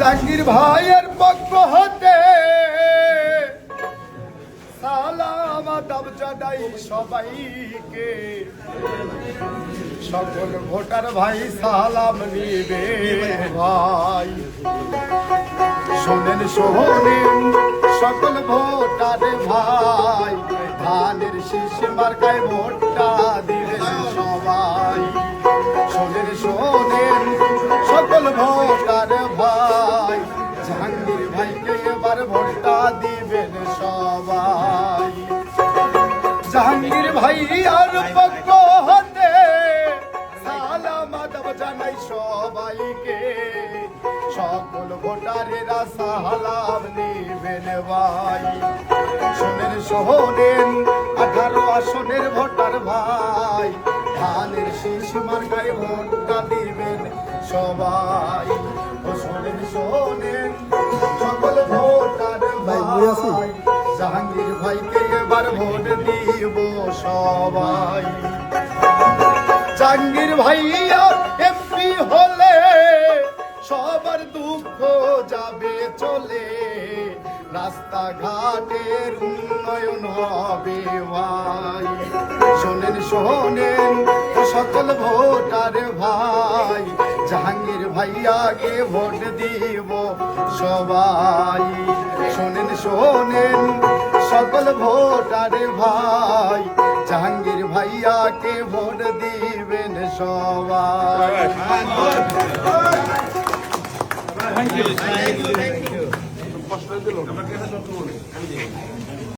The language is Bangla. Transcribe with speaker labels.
Speaker 1: জাহাঙ্গীর ভাইয়ের পক্ষ হতে সালাম আদাব জানাই সবাইকে। সকল ভোটার ভাই সালাম নিবে ভাই। শোনেন শোনেন সকল ভোটার ভাই, ধানের শীষ মার্কায় ভোটটা দিবেন সবাই। শোনেন শোনেন সকল ভোটার ভাই, জাহাঙ্গীর ভাইকে এবার ভোটটা দিবেন সবাই। জাহাঙ্গীর ভাই আর পক্ষ হতে সালাম আদাব জানাই সবাইকে। সকল ভোটারেরা সালাম নিবেন ভাই। শোনেন শোনেন 18 আসনের ভোটার ভাই, ধানের শীষ মার্কায় ভোটটা দিবেন সবাই। ও শোনেন শোনেন সকল ভোটার ভাই, জাহাঙ্গীর ভাইকে এবার ভোট দিব সবাই। জাহাঙ্গীর ভাইয়া এমপি হলে সবার দুঃখ যাবে চলে, রাস্তাঘাটের উন্নয়ন হবে ভাই। শোনেন শোনেন সকল ভোটার ভাই, জাহাঙ্গীর ভাইয়াকে ভোট দিব সবাই। শোনেন শোনেন সকল ভোটার ভাই, জাহাঙ্গীর ভাইয়াকে ভোট দিবেন সবাই। Thank you.